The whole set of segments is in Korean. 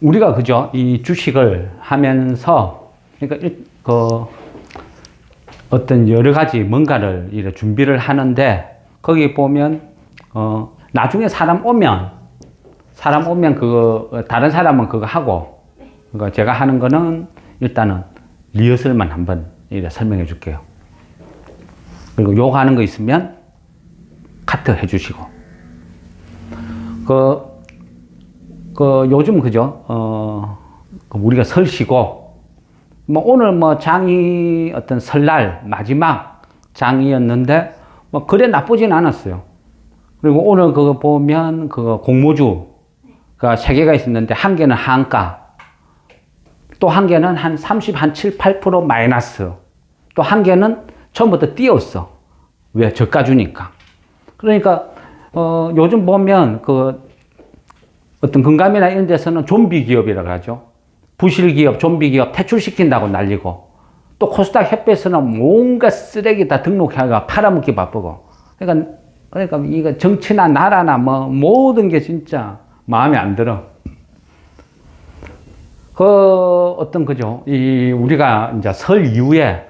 우리가 그죠? 이 주식을 하면서, 그러니까, 어떤 여러 가지 뭔가를 이렇게 준비를 하는데, 거기 보면, 나중에 사람 오면, 다른 사람은 그거 하고, 그러니까 제가 하는 거는 일단은 리허설만 한번 이렇게 설명해 줄게요. 그리고 요거 하는 거 있으면 카트 해 주시고. 요즘 그죠? 우리가 설 쉬고, 뭐 오늘 뭐 장이 어떤 설날 마지막 장이었는데, 뭐 그래 나쁘진 않았어요. 그리고 오늘 그거 보면 그거 공모주가 3개가 있었는데, 한 개는 한가, 또 한 개는 한 7, 8% 마이너스, 또 한 개는 처음부터 띄었어. 왜? 저가 주니까. 그러니까, 요즘 보면 어떤 금감이나 이런 데서는 좀비 기업이라고 하죠. 부실 기업, 좀비 기업 퇴출시킨다고 날리고, 또 코스닥 협회에서는 뭔가 쓰레기 다 등록해가 팔아먹기 바쁘고. 그러니까 이거 정치나 나라나 뭐 모든 게 진짜 마음에 안 들어. 그죠? 우리가 이제 설 이후에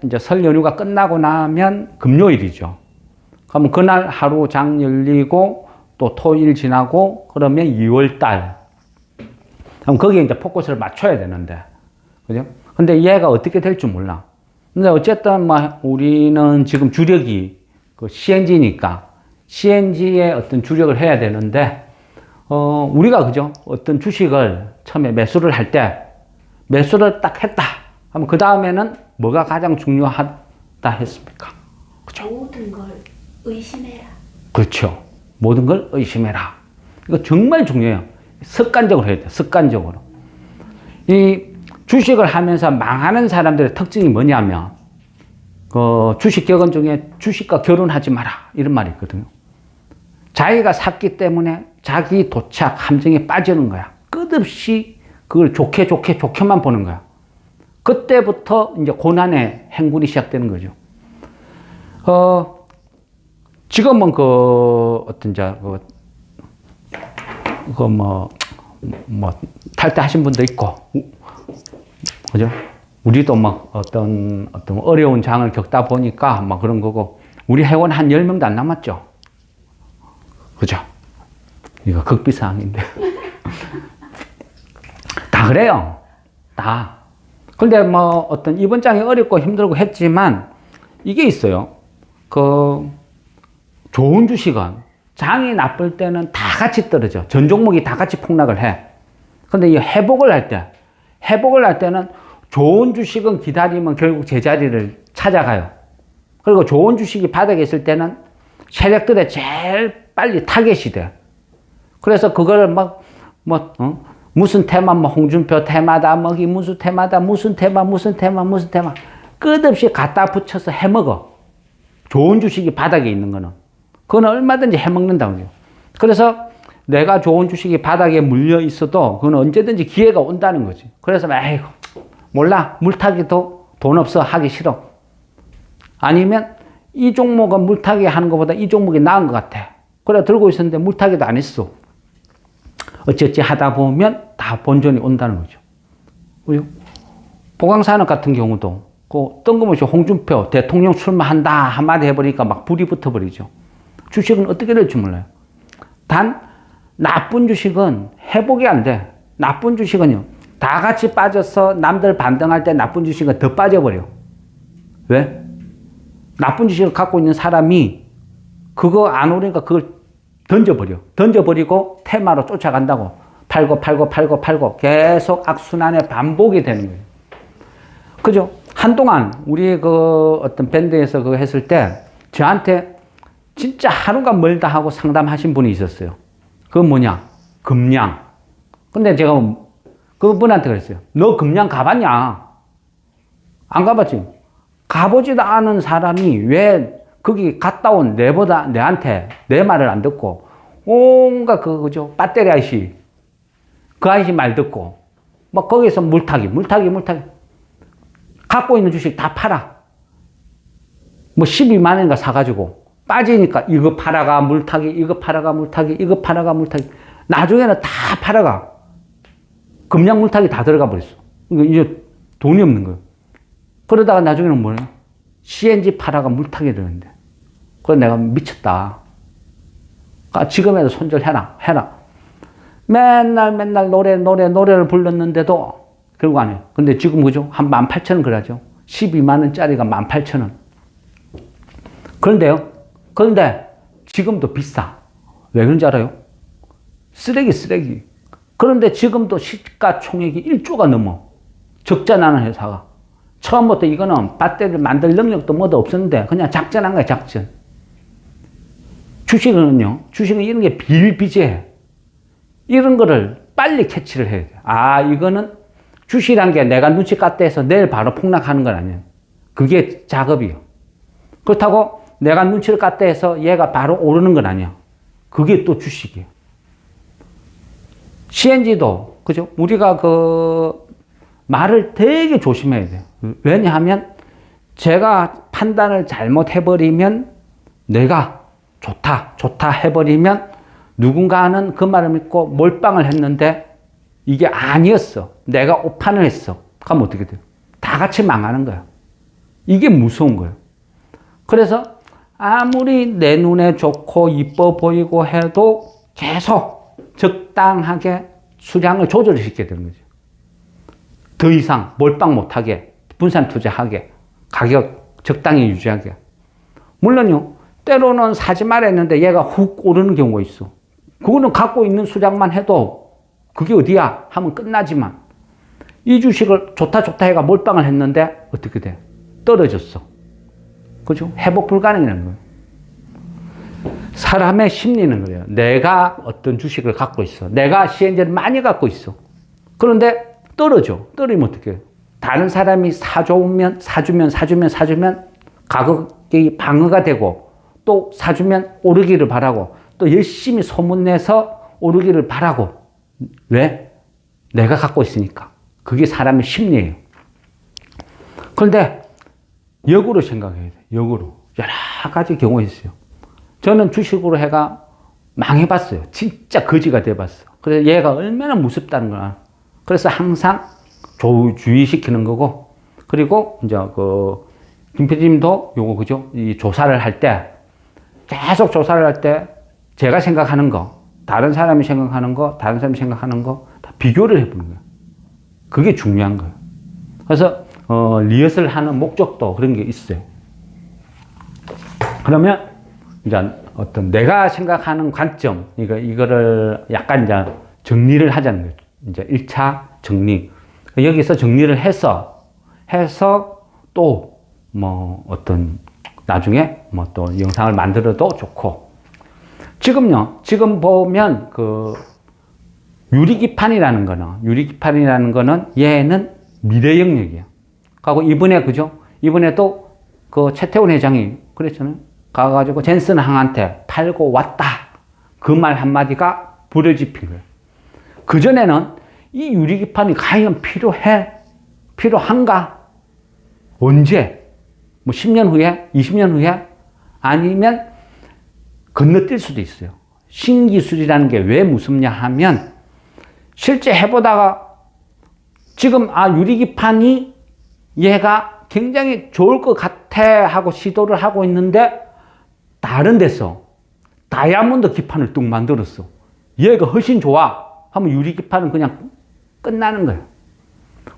이제 설 연휴가 끝나고 나면 금요일이죠. 그러면 그날 하루 장 열리고, 또 토일 지나고, 그러면 2월달. 그럼 거기에 이제 포커스를 맞춰야 되는데. 그죠? 근데 얘가 어떻게 될지 몰라. 근데 어쨌든 뭐 우리는 지금 주력이 CNG니까, CNG에 어떤 주력을 해야 되는데, 우리가 그죠? 어떤 주식을 처음에 매수를 할 때, 매수를 딱 했다 하면 그 다음에는 뭐가 가장 중요하다 했습니까? 그죠? 모든 걸 의심해라. 그렇죠. 모든 걸 의심해라. 이거 정말 중요해요. 습관적으로 해야 돼요. 습관적으로. 이 주식을 하면서 망하는 사람들의 특징이 뭐냐면, 주식 격언 중에 주식과 결혼하지 마라, 이런 말이 있거든요. 자기가 샀기 때문에 자기 도착 함정에 빠지는 거야. 끝없이 그걸 좋게만 보는 거야. 그때부터 이제 고난의 행군이 시작되는 거죠. 지금은 탈퇴하신 분도 있고, 그죠? 우리도 막 어떤 어려운 장을 겪다 보니까 막 그런 거고, 우리 회원 한 10명도 안 남았죠? 그죠? 이거 극비사항인데. 다 그래요. 다. 근데 뭐 이번 장이 어렵고 힘들고 했지만, 이게 있어요. 좋은 주식은 장이 나쁠 때는 다 같이 떨어져. 전 종목이 다 같이 폭락을 해. 근데 이 회복을 할 때는 좋은 주식은 기다리면 결국 제자리를 찾아가요. 그리고 좋은 주식이 바닥에 있을 때는 세력들에 제일 빨리 타겟이 돼. 그래서 그거를 무슨 테마, 홍준표 테마다, 무슨 테마다, 무슨 테마. 끝없이 갖다 붙여서 해먹어. 좋은 주식이 바닥에 있는 거는. 그건 얼마든지 해먹는다고요. 그래서 내가 좋은 주식이 바닥에 물려 있어도 그건 언제든지 기회가 온다는 거지. 그래서 아이고 몰라, 물타기도 돈 없어, 하기 싫어. 아니면 이 종목은 물타기 하는 것보다 이 종목이 나은 것 같아. 그래 들고 있었는데 물타기도 안 했어. 어찌어찌 하다 보면 다 본전이 온다는 거죠. 그죠? 보강산업 같은 경우도 뜬금없이 홍준표 대통령 출마한다 한마디 해버리니까 막 불이 붙어버리죠. 주식은 어떻게 될지 몰라요. 단 나쁜 주식은 회복이 안 돼. 나쁜 주식은요, 다 같이 빠져서 남들 반등할 때 나쁜 주식은 더 빠져버려. 왜? 나쁜 주식을 갖고 있는 사람이 그거 안 오르니까 그걸 던져버리고 테마로 쫓아간다고. 팔고 계속 악순환의 반복이 되는 거예요. 그죠? 한동안 우리 어떤 밴드에서 그거 했을 때 저한테 진짜 하루가 멀다 하고 상담하신 분이 있었어요. 그건 뭐냐? 금양. 근데 제가 그분한테 그랬어요. 너 금양 가봤냐? 안 가봤지? 가보지도 않은 사람이 왜 거기 갔다 온 내한테 내 말을 안 듣고 온갖 그죠? 배터리 아이씨. 그 아이씨 말 듣고 막 거기서 물타기. 갖고 있는 주식 다 팔아. 뭐 12만 원인가 사가지고 빠지니까 이거 팔아가 물타기, 이거 팔아가 물타기, 이거 팔아가 물타기. 나중에는 다 팔아가. 금량 물타기 다 들어가 버렸어. 이제 돈이 없는 거예요. 그러다가 나중에는 뭐예요? CNG 팔아가 물타기 되는데. 그래서 내가 미쳤다. 지금에도 손절해라, 해라. 맨날 노래를 불렀는데도 결국 안 해요. 근데 지금 그죠? 한 18,000원 그러죠. 12만원짜리가 18,000원. 그런데 지금도 비싸. 왜 그런지 알아요? 쓰레기. 그런데 지금도 시가총액이 1조가 넘어. 적자 나는 회사가. 처음부터 이거는 배터리를 만들 능력도 뭐도 없었는데 그냥 작전한 거야, 작전. 주식은 이런 게 비일비재해. 이런 거를 빨리 캐치를 해야 돼. 아, 이거는 주식이란 게 내가 눈치 깠다 해서 내일 바로 폭락하는 건 아니에요. 그게 작업이에요. 그렇다고 내가 눈치를 깠다 해서 얘가 바로 오르는 건 아니야. 그게 또 주식이에요. CNG도, 그죠? 우리가 말을 되게 조심해야 돼요. 왜냐하면 제가 판단을 잘못해버리면 내가 좋다 해버리면 누군가는 그 말을 믿고 몰빵을 했는데 이게 아니었어. 내가 오판을 했어. 그럼 어떻게 돼요? 다 같이 망하는 거야. 이게 무서운 거예요. 그래서 아무리 내 눈에 좋고 이뻐 보이고 해도 계속 적당하게 수량을 조절시켜야 되는 거죠. 더 이상 몰빵 못하게, 분산 투자하게, 가격 적당히 유지하게. 물론요, 때로는 사지 말아 했는데 얘가 훅 오르는 경우가 있어. 그거는 갖고 있는 수량만 해도 그게 어디야? 하면 끝나지만 이 주식을 좋다 해가 몰빵을 했는데 어떻게 돼? 떨어졌어. 그죠? 회복 불가능이라는 거예요. 사람의 심리는 그래요. 내가 어떤 주식을 갖고 있어. 내가 CNG를 많이 갖고 있어. 그런데 떨어져. 떨어지면 어떻게 해요? 다른 사람이 사주면 가격이 방어가 되고 또 사주면 오르기를 바라고 또 열심히 소문내서 오르기를 바라고. 왜? 내가 갖고 있으니까. 그게 사람의 심리예요. 그런데 역으로 생각해야 돼. 역으로. 여러 가지 경우가 있어요. 저는 주식으로 해가 망해봤어요. 진짜 거지가 돼봤어. 그래서 얘가 얼마나 무섭다는 거야. 그래서 항상 주의시키는 거고, 그리고 이제 김 PD님도 요거 그죠? 이 조사를 할 때, 계속 조사를 할 때 제가 생각하는 거, 다른 사람이 생각하는 거, 다른 사람이 생각하는 거 다 비교를 해보는 거예요. 그게 중요한 거예요. 그래서 리허설 하는 목적도 그런 게 있어요. 그러면 이제 어떤 내가 생각하는 관점, 이거를 약간 이제 정리를 하자는 거죠. 이제 1차 정리. 여기서 정리를 해서 또 뭐 어떤 나중에 뭐 또 영상을 만들어도 좋고. 지금 보면 유리기판이라는 거는 얘는 미래 영역이야. 하고 이번에 그죠? 이번에도 최태원 회장이 그랬잖아요. 가가지고 젠슨 항한테 팔고 왔다. 그 말 한마디가 불을 지핀 거예요. 그전에는 이 유리기판이 과연 필요한가? 언제? 뭐 10년 후에? 20년 후에? 아니면 건너뛸 수도 있어요. 신기술이라는 게 왜 무섭냐 하면 실제 해보다가 지금 유리기판이 얘가 굉장히 좋을 것 같아 하고 시도를 하고 있는데 다른 데서 다이아몬드 기판을 뚝 만들었어. 얘가 훨씬 좋아 하면 유리기판은 그냥 끝나는 거예요.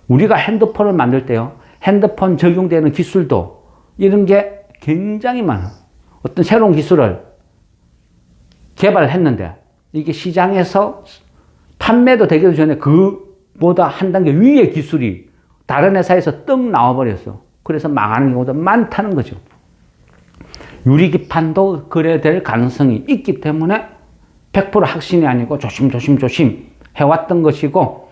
우리가 핸드폰을 만들 때요. 핸드폰 적용되는 기술도 이런 게 굉장히 많아. 어떤 새로운 기술을 개발했는데 이게 시장에서 판매도 되기 전에 그보다 한 단계 위의 기술이 다른 회사에서 떡 나와버렸어. 그래서 망하는 경우도 많다는 거죠. 유리기판도 그래 될 가능성이 있기 때문에 100% 확신이 아니고 조심 해왔던 것이고,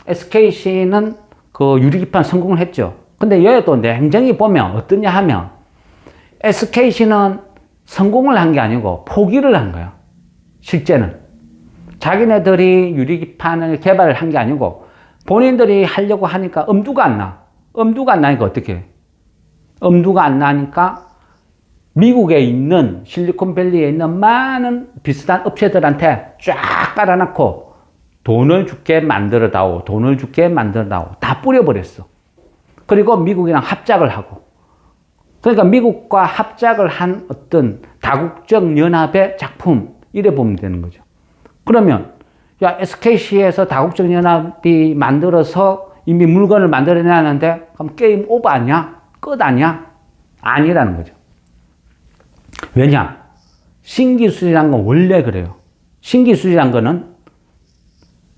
SKC는 그 유리기판 성공을 했죠. 근데 여기도 냉정히 보면 어떠냐 하면 SKC는 성공을 한 게 아니고 포기를 한 거야. 실제는. 자기네들이 유리기판을 개발을 한 게 아니고 본인들이 하려고 하니까 엄두가 안 나. 엄두가 안 나니까 어떻게 해? 엄두가 안 나니까 미국에 있는 실리콘밸리에 있는 많은 비슷한 업체들한테 쫙 깔아놓고 돈을 줄게 만들어다오, 돈을 줄게 만들어다오 다 뿌려버렸어. 그리고 미국이랑 합작을 하고. 그러니까 미국과 합작을 한 어떤 다국적 연합의 작품 이래 보면 되는 거죠. 그러면 야 SKC에서 다국적 연합이 만들어서 이미 물건을 만들어내는데 그럼 게임 오버 아니야? 끝 아니야? 아니라는 거죠. 왜냐? 신기술이란 건 원래 그래요. 신기술이란 거는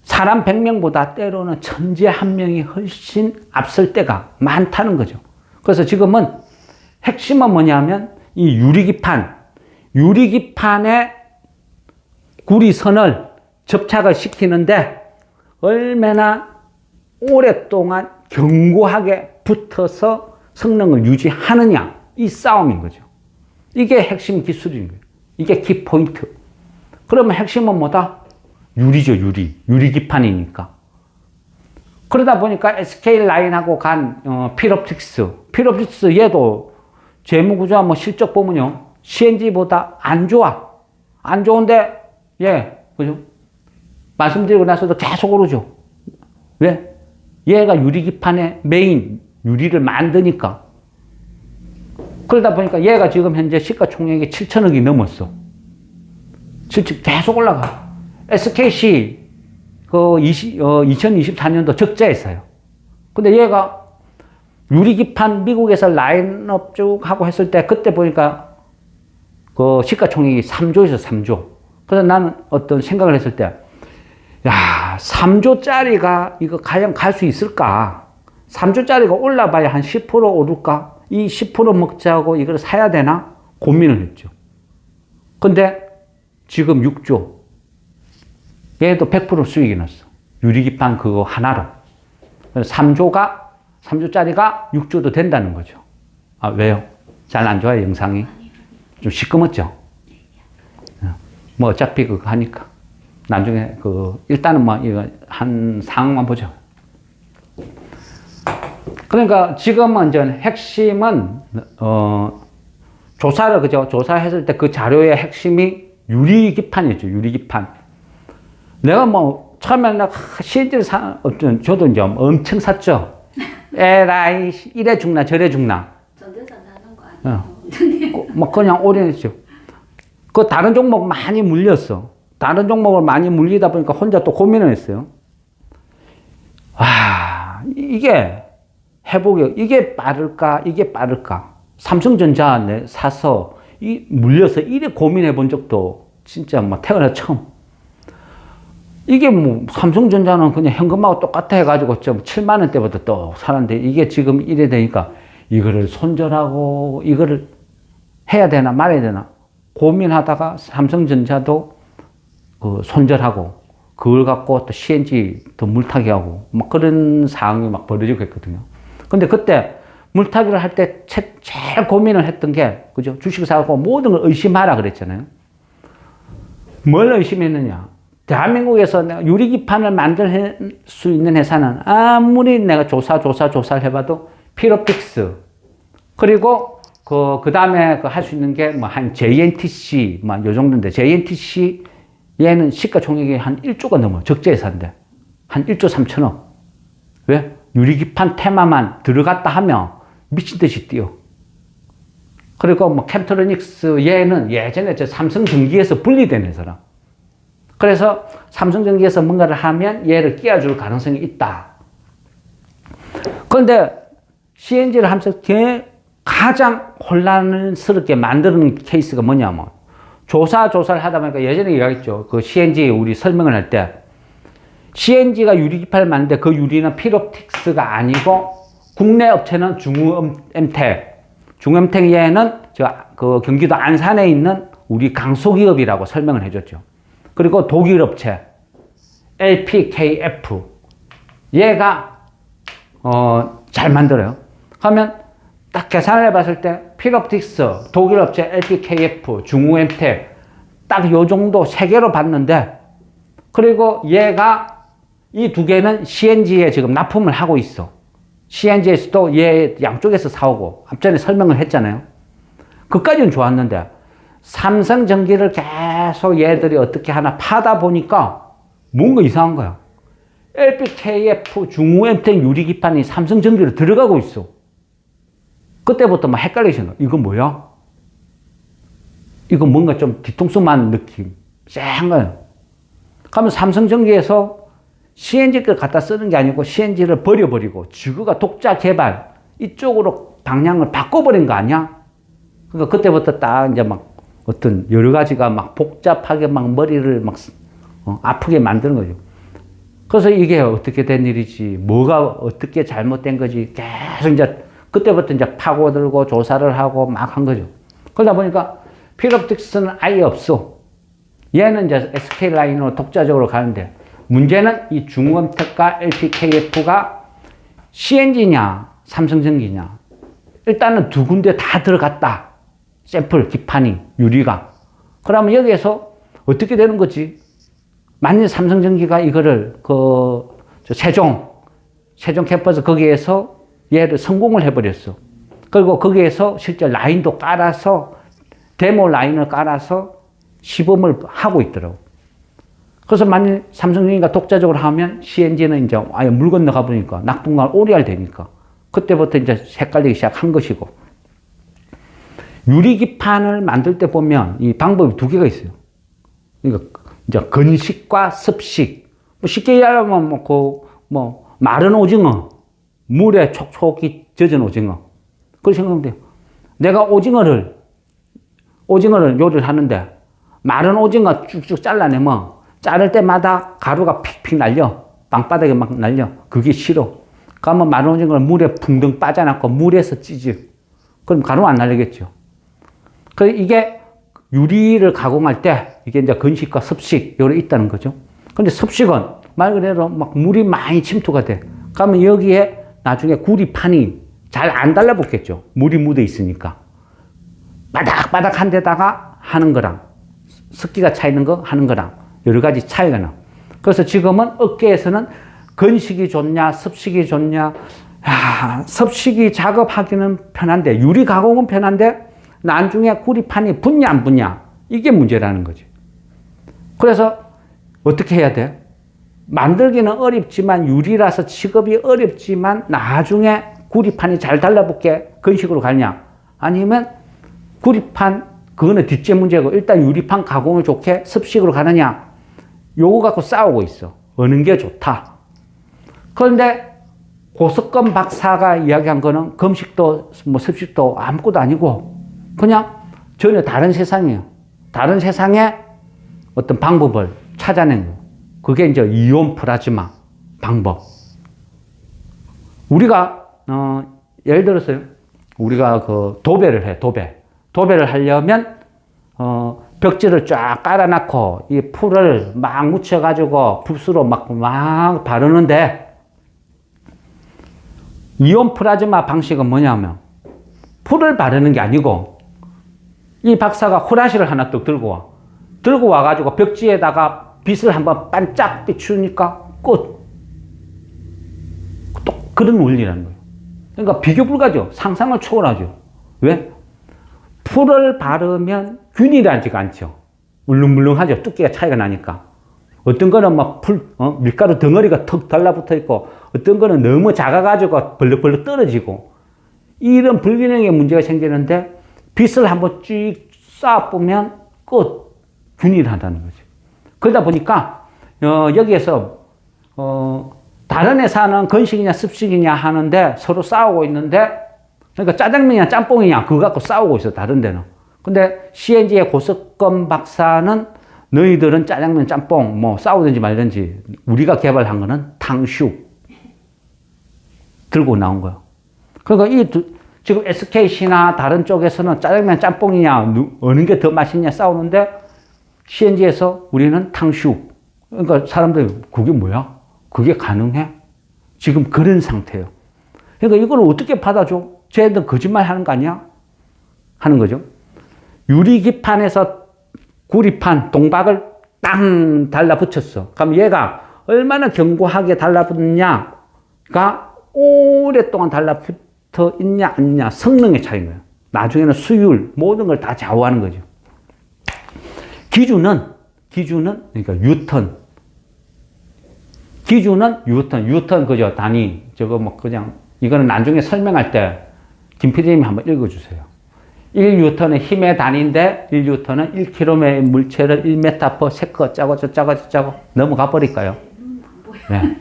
사람 100명보다 때로는 천재 한 명이 훨씬 앞설 때가 많다는 거죠. 그래서 지금은 핵심은 뭐냐면 이 유리기판에 구리선을 접착을 시키는데 얼마나 오랫동안 견고하게 붙어서 성능을 유지하느냐 이 싸움인 거죠. 이게 핵심 기술인 거예요. 이게 키포인트. 그러면 핵심은 뭐다? 유리죠, 유리기판이니까. 그러다 보니까 SK 라인하고 간 필옵틱스 얘도 재무구조와 뭐 실적 보면요 CNG보다 안 좋아. 안 좋은데 그죠? 말씀드리고 나서도 계속 오르죠. 왜? 얘가 유리기판의 메인 유리를 만드니까. 그러다 보니까 얘가 지금 현재 시가총액이 7천억이 넘었어. 계속 올라가. SKC 2024년도 적자했어요. 근데 얘가 유리기판 미국에서 라인업 쭉 하고 했을 때 그때 보니까 그 시가총액이 3조에서 3조. 그래서 나는 어떤 생각을 했을 때 야, 3조짜리가 이거 과연 갈 수 있을까? 3조짜리가 올라봐야 한 10% 오를까? 이 10% 먹자고 이걸 사야 되나? 고민을 했죠. 근데 지금 6조. 얘도 100% 수익이 났어. 유리기판 그거 하나로. 3조짜리가 6조도 된다는 거죠. 아, 왜요? 잘 안 좋아요, 영상이? 좀 시끄럽죠? 뭐 어차피 그거 하니까. 나중에 일단은 뭐 이거 한 상황만 보죠. 그러니까 지금은 이제 핵심은, 조사했을 때 그 자료의 핵심이 유리기판이었죠, 유리기판. 내가 뭐, 처음에 CNG를 저도 이제 엄청 샀죠. 에라이, 이래 죽나, 저래 죽나. 전대산 하는 거 아니에요? 뭐, 그냥 올인했죠. 그 다른 종목 많이 물렸어. 다른 종목을 많이 물리다 보니까 혼자 또 고민을 했어요. 와, 이게 이게 빠를까? 이게 빠를까? 삼성전자 사서, 물려서 이래 고민해 본 적도 진짜 뭐 태어나 처음. 이게 뭐 삼성전자는 그냥 현금하고 똑같아 해가지고 좀 7만 원대부터 또 사는데 이게 지금 이래 되니까 이거를 손절하고 이거를 해야 되나 말아야 되나 고민하다가 삼성전자도 손절하고 그걸 갖고 또 CNG 더 물타기 하고 막 그런 상황이 막 벌어지고 했거든요. 근데 그때 물타기를 할 때 제일 고민을 했던 게 그죠? 주식 사고 모든 걸 의심하라 그랬잖아요. 뭘 의심했느냐? 대한민국에서 유리기판을 만들 수 있는 회사는 아무리 내가 조사를 해봐도 필옵틱스 그리고 그 다음에 할 수 있는 게 뭐 한 JNTC 뭐 요 정도인데 JNTC 얘는 시가총액이 한 1조가 넘어 적재회사인데 한 1조 3천억. 왜? 유리기판 테마만 들어갔다 하면 미친 듯이 뛰어. 그리고 뭐 캠트로닉스 얘는 예전에 삼성전기에서 분리된 회사라. 그래서 삼성전기에서 뭔가를 하면 얘를 끼워줄 가능성이 있다. 그런데 CNG를 하면서 가장 혼란스럽게 만드는 케이스가 뭐냐면 조사를 하다 보니까 예전에 이야기했죠. 그 CNG 우리 설명을 할 때 CNG가 유리기판을 만드는데 그 유리는 필옵틱스가 아니고 국내 업체는 중엠텍 얘는 그 경기도 안산에 있는 우리 강소기업이라고 설명을 해줬죠. 그리고 독일 업체 LPKF 얘가 잘 만들어요. 그러면 딱 계산을 해봤을 때 필옵틱스, 독일 업체 LPKF, 중우엠텍 딱 요 정도 세 개로 봤는데 그리고 얘가 이 두 개는 CNG에 지금 납품을 하고 있어. CNG에서도 얘 양쪽에서 사오고 앞전에 설명을 했잖아요. 그까지는 좋았는데 삼성전기를 계속 얘들이 어떻게 하나 파다 보니까 뭔가 이상한 거야. LPKF 중후엠텍 유리기판이 삼성전기로 들어가고 있어. 그때부터 막 헷갈리기 시작한 거야. 이거 뭐야? 이거 뭔가 좀 뒤통수만 느낌. 쎄한 거예요. 그러면 삼성전기에서 CNG를 갖다 쓰는 게 아니고 CNG를 버려버리고 지구가 독자 개발 이쪽으로 방향을 바꿔버린 거 아니야? 그러니까 그때부터 딱 이제 막 어떤 여러 가지가 막 복잡하게 막 머리를 막 아프게 만드는 거죠. 그래서 이게 어떻게 된 일이지, 뭐가 어떻게 잘못된 거지, 계속 이제 그때부터 이제 파고들고 조사를 하고 막 한 거죠. 그러다 보니까 필옵틱스는 아예 없어. 얘는 이제 SK 라인으로 독자적으로 가는데 문제는 이 중후엠텍과 LPKF가 CNG냐 삼성전기냐. 일단은 두 군데 다 들어갔다. 샘플 기판이 유리가. 그러면 여기에서 어떻게 되는 거지? 만일 삼성전기가 이거를 세종 캠퍼스 거기에서 얘를 성공을 해버렸어. 그리고 거기에서 실제 라인도 깔아서 데모 라인을 깔아서 시범을 하고 있더라고. 그래서 만일 삼성전기가 독자적으로 하면 CNG는 이제 아예 물 건너가 보니까 낙동강 오리알 되니까 그때부터 이제 헷갈리기 시작한 것이고. 유리기판을 만들 때 보면 이 방법이 두 개가 있어요. 그러니까 이제 건식과 습식. 뭐 쉽게 얘기하면 마른 오징어, 물에 촉촉이 젖은 오징어. 그렇게 생각하면 돼요. 내가 오징어를 요리를 하는데 마른 오징어 쭉쭉 잘라내면 자를 때마다 가루가 픽픽 날려. 방바닥에 막 날려. 그게 싫어. 그러면 마른 오징어를 물에 붕덩 빠져나고 물에서 찌지. 그럼 가루 안 날리겠죠. 그래서 이게 유리를 가공할 때 이게 이제 건식과 습식 요래 있다는 거죠. 근데 습식은 말 그대로 막 물이 많이 침투가 돼. 그러면 여기에 나중에 구리판이 잘 안 달라붙겠죠. 물이 묻어 있으니까. 바닥바닥한 데다가 하는 거랑 습기가 차 있는 거 하는 거랑 여러 가지 차이가 나. 그래서 지금은 업계에서는 건식이 좋냐 습식이 좋냐. 습식이 작업하기는 편한데 유리 가공은 편한데 나중에 구리판이 붙냐 안 붙냐 이게 문제라는 거지. 그래서 어떻게 해야 돼? 만들기는 어렵지만 유리라서 취급이 어렵지만 나중에 구리판이 잘 달라붙게 건식으로 가냐 아니면 구리판 그거는 뒷째 문제고 일단 유리판 가공을 좋게 습식으로 가느냐 요거 갖고 싸우고 있어. 어느 게 좋다. 그런데 고석권 박사가 이야기한 거는 검식도 습식도 아무것도 아니고 그냥 전혀 다른 세상이에요. 다른 세상에 어떤 방법을 찾아낸 거. 그게 이제 이온 플라즈마 방법. 우리가 예를 들어서요. 우리가 도배를 해. 도배를 하려면 벽지를 쫙 깔아놓고 이 풀을 막 묻혀가지고 붓으로 막 바르는데 이온 플라즈마 방식은 뭐냐면 풀을 바르는 게 아니고 이 박사가 호라시를 하나 또 들고 와가지고 벽지에다가 빛을 한번 반짝 비추니까 끝. 또 그런 원리라는 거예요. 그러니까 비교 불가죠. 상상을 초월하죠. 왜? 풀을 바르면 균일하지가 않죠. 물렁물렁하죠. 두께가 차이가 나니까. 어떤 거는 막 밀가루 덩어리가 턱 달라붙어 있고 어떤 거는 너무 작아가지고 벌럭벌럭 떨어지고 이런 불균형의 문제가 생기는데 빛을 한번 쭉 쏴보면 끝. 균일하다는 거죠. 그러다 보니까 여기에서 다른 회사는 건식이냐 습식이냐 하는데 서로 싸우고 있는데 그러니까 짜장면이냐 짬뽕이냐 그거 갖고 싸우고 있어. 다른 데는. 근데 CNG의 고석권 박사는 너희들은 짜장면 짬뽕 싸우든지 말든지 우리가 개발한 거는 탕슈 들고 나온 거야. 그러니까 지금 SKC나 다른 쪽에서는 짜장면 짬뽕이냐 어느 게 더 맛있냐 싸우는데 CNG에서 우리는 탕슈. 그러니까 사람들이 그게 뭐야? 그게 가능해? 지금 그런 상태예요. 그러니까 이걸 어떻게 받아줘? 쟤들 거짓말 하는 거 아니야? 하는 거죠. 유리기판에서 구리판, 동박을 땅 달라붙였어. 그럼 얘가 얼마나 견고하게 달라붙느냐가 오랫동안 달라붙어 있냐, 아니냐, 성능의 차이인 거예요. 나중에는 수율, 모든 걸 다 좌우하는 거죠. 기준은, 그러니까 뉴턴. 기준은 뉴턴, 그죠? 단위. 저거 뭐 그냥, 이거는 나중에 설명할 때, 김 PD님이 한번 읽어주세요. 1뉴턴은 힘의 단위인데, 1뉴턴은 1kg의 물체를 1m/s 짜고 넘어가 버릴까요? 네.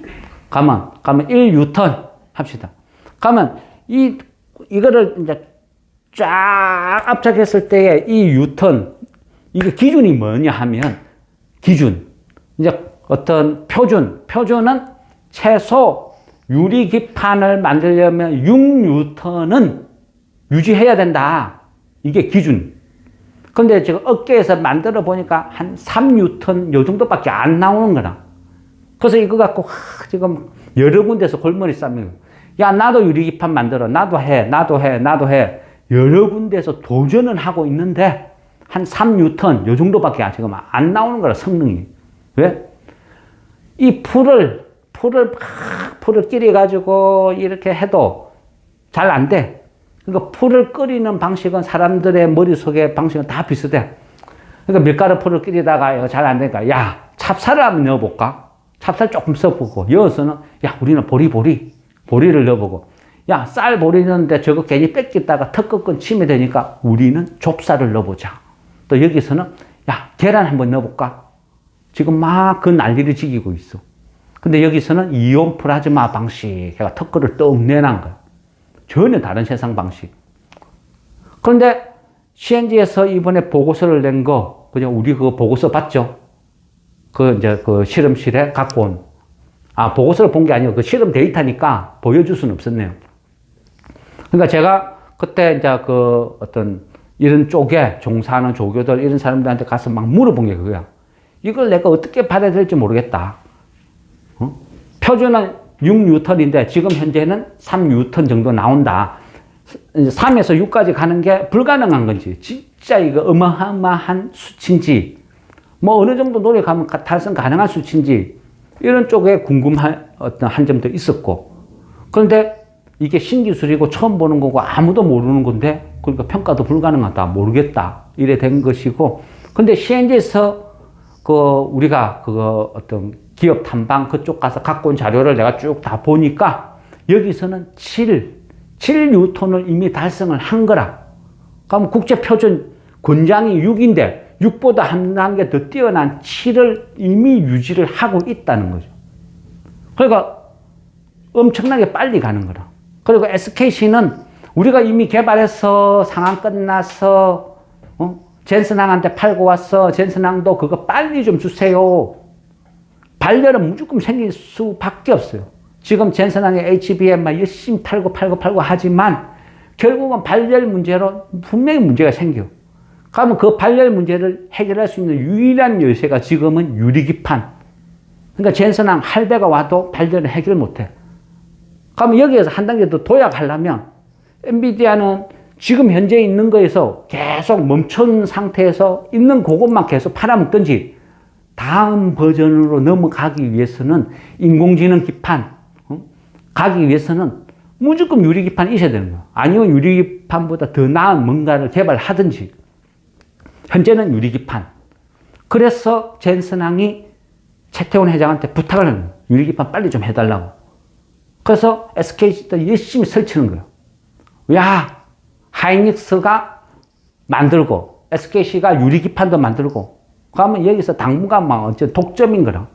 가면 1뉴턴 합시다. 가면 이거를 이제 쫙 압착했을 때의 이 뉴턴, 이게 기준이 뭐냐 하면, 이제 어떤 표준은 최소 유리기판을 만들려면 6뉴턴은 유지해야 된다. 이게 기준. 근데 지금 업계에서 만들어 보니까 한 3뉴턴 요 정도밖에 안 나오는 거라. 그래서 이거 갖고 지금 여러 군데서 골머리 싸면, 야, 나도 유리기판 만들어. 나도 해. 여러 군데서 도전은 하고 있는데 한 3뉴턴 요 정도밖에 지금 안 나오는 거라, 성능이. 왜? 이 풀을 끼려가지고 이렇게 해도 잘 안 돼. 그러니까 풀을 끓이는 방식은 사람들의 머릿속에 방식은 다 비슷해. 그러니까 밀가루 풀을 끼리다가 이거 잘 안 되니까, 야, 찹쌀을 한번 넣어볼까? 찹쌀 조금 써보고, 여기서는, 야, 우리는 보리를 넣어보고, 야, 쌀 보리 넣는데 저거 괜히 뺏기다가 턱끝 침이 되니까 우리는 좁쌀을 넣어보자. 또 여기서는, 야, 계란 한번 넣어볼까? 지금 막 그 난리를 지기고 있어. 근데 여기서는 이온 플라즈마 방식, 해가 턱끝을 떡 내놓은 거야. 전혀 다른 세상 방식. 그런데 CNG에서 이번에 보고서를 낸 거, 그냥 우리 그거 보고서 봤죠? 이제 그 실험실에 갖고 온. 보고서를 본 게 아니고 그 실험 데이터니까 보여줄 수는 없었네요. 그러니까 제가 그때 이제 그 어떤 이런 쪽에 종사하는 조교들, 이런 사람들한테 가서 막 물어본 게 그거야. 이걸 내가 어떻게 받아야 될지 모르겠다. 표준은 6뉴턴인데 지금 현재는 3뉴턴 정도 나온다. 3에서 6까지 가는 게 불가능한 건지, 진짜 이거 어마어마한 수치인지, 뭐 어느 정도 노력하면 달성 가능한 수치인지, 이런 쪽에 궁금한 어떤 한 점도 있었고. 그런데 이게 신기술이고 처음 보는 거고 아무도 모르는 건데, 그러니까 평가도 불가능하다, 모르겠다, 이래 된 것이고. 근데 CNG에서 우리가 어떤 기업 탐방 그쪽 가서 갖고 온 자료를 내가 쭉 다 보니까 여기서는 7뉴턴을 이미 달성을 한 거라. 그럼 국제표준 권장이 6인데 6보다 한 단계 더 뛰어난 7을 이미 유지를 하고 있다는 거죠. 그러니까 엄청나게 빨리 가는 거라. 그리고 SKC는 우리가 이미 개발해서 상황 끝나서 젠슨항한테 팔고 왔어. 젠슨항도 그거 빨리 좀 주세요. 발열은 무조건 생길 수밖에 없어요. 지금 젠슨항의 HBM만 열심히 팔고 하지만 결국은 발열 문제로 분명히 문제가 생겨. 그러면 그 발열 문제를 해결할 수 있는 유일한 열쇠가 지금은 유리기판. 그러니까 젠슨항 할배가 와도 발열을 해결 못해. 그러면 여기에서 한 단계 더 도약하려면 엔비디아는 지금 현재 있는 거에서 계속 멈춘 상태에서 있는 그것만 계속 팔아먹든지, 다음 버전으로 넘어가기 위해서는 인공지능 기판, 가기 위해서는 무조건 유리기판이 있어야 되는 거야. 아니면 유리기판보다 더 나은 뭔가를 개발하든지. 현재는 유리기판. 그래서 젠슨항이 최태원 회장한테 부탁을 하는 거야. 유리기판 빨리 좀 해달라고. 그래서 SK도 열심히 설치는 거예요. 야, 하이닉스가 만들고 SKC가 유리기판도 만들고, 그러면 여기서 당분간 막 어째 독점인 거라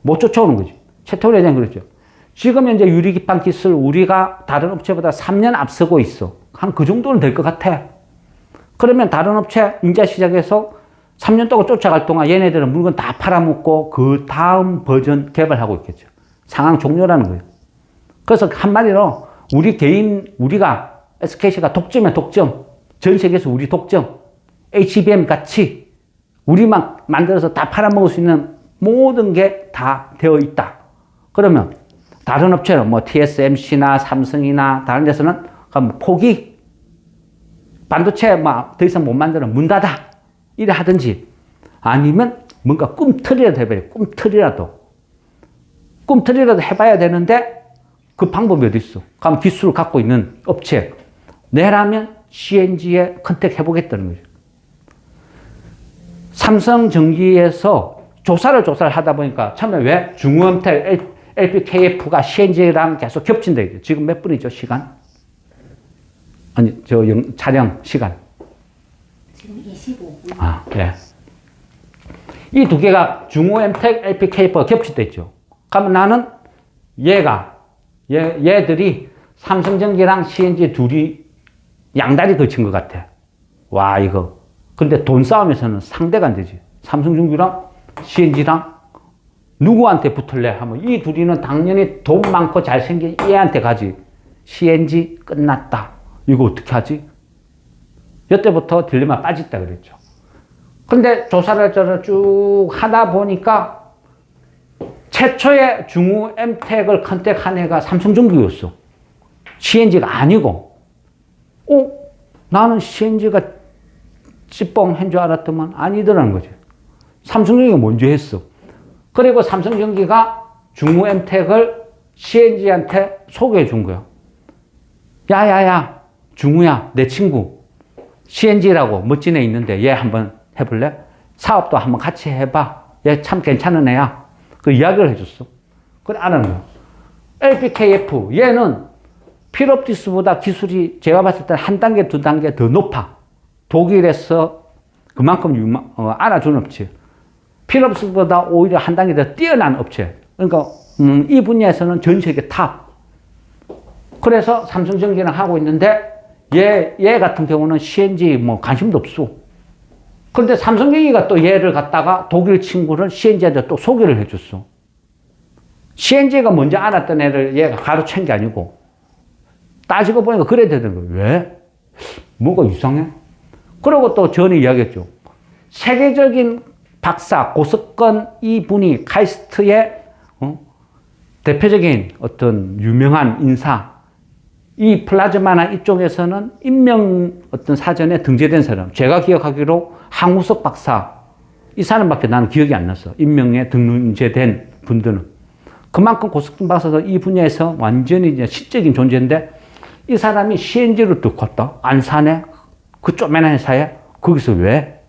못 쫓아오는 거지. 최태원 회장이 그랬죠. 지금 현재 유리기판 기술 우리가 다른 업체보다 3년 앞서고 있어. 한 그 정도는 될 것 같아. 그러면 다른 업체 인자 시작해서 3년 동안 쫓아갈 동안 얘네들은 물건 다 팔아먹고 그 다음 버전 개발하고 있겠죠. 상황 종료라는 거예요. 그래서 한마디로 우리가 SKC가 독점이야, 독점. 전 세계에서 우리 독점. HBM 같이 우리만 만들어서 다 팔아먹을 수 있는 모든 게 다 되어 있다. 그러면 다른 업체는 뭐 TSMC나 삼성이나 다른 데서는 포기, 반도체 막 더 이상 못 만들어 문 닫아, 이래 하든지, 아니면 뭔가 꿈틀이라도 해봐요. 꿈틀이라도 해봐야 되는데 그 방법이 어디 있어? 그럼 기술을 갖고 있는 업체 내라면 CNG에 컨택해보겠다는 거죠. 삼성전기에서 조사를 하다 보니까 처음에 왜 중우음택 LPKF가 CNG랑 계속 겹친다. 지금 몇 분이죠, 시간? 아니, 촬영 시간. 지금 25분. 아, 예. 이 두 개가 중우엠텍 LPKF가 겹친다 했죠. 그러면 나는 얘들이 삼성전기랑 CNG 둘이 양다리 걸친 것 같아. 와, 이거. 근데 돈 싸움에서는 상대가 안 되지. 삼성전기랑 CNG랑 누구한테 붙을래? 하면 이 둘이는 당연히 돈 많고 잘생긴 얘한테 가지. CNG 끝났다. 이거 어떻게 하지? 이때부터 딜레마 빠졌다 그랬죠. 근데 조사를 쭉 하다 보니까 최초의 중우 엠텍을 컨택한 애가 삼성전기였어. CNG가 아니고. 나는 CNG가 찌뽕한 줄 알았더만 아니더라는 거지. 삼성전기가 먼저 했어. 그리고 삼성전기가 중우 엠텍을 CNG한테 소개해 준 거야. 야야야, 중우야, 내 친구 CNG라고 멋진 애 있는데 얘 한번 해볼래? 사업도 한번 같이 해봐. 얘 참 괜찮은 애야. 그 이야기를 해줬어. 그래, 안 하는 거야. LPKF, 얘는 필옵티스보다 기술이 제가 봤을 때 한 단계, 두 단계 더 높아. 독일에서 그만큼 알아준 업체. 필옵티스보다 오히려 한 단계 더 뛰어난 업체. 그러니까 이 분야에서는 전 세계 탑. 그래서 삼성전기랑 하고 있는데 얘 같은 경우는 CNG 관심도 없어. 그런데 삼성전기가 또 얘를 갖다가 독일 친구를 CNG한테 또 소개를 해줬어. CNG가 먼저 알았던 애를 얘가 가로챈 게 아니고 따지고 보니까 그래야 되는 거예요. 왜? 뭐가 이상해? 그리고 또 전에 이야기했죠. 세계적인 박사, 고석건 이분이 카이스트의 대표적인 어떤 유명한 인사, 이 플라즈마나 이쪽에서는 인명 어떤 사전에 등재된 사람, 제가 기억하기로 항우석 박사, 이 사람밖에 나는 기억이 안 났어. 인명에 등재된 분들은. 그만큼 고석준 박사도 이 분야에서 완전히 이제 시적인 존재인데, 이 사람이 CNG를 뚝 컸다. 안산에, 그 쪼매난 회사에, 거기서 왜?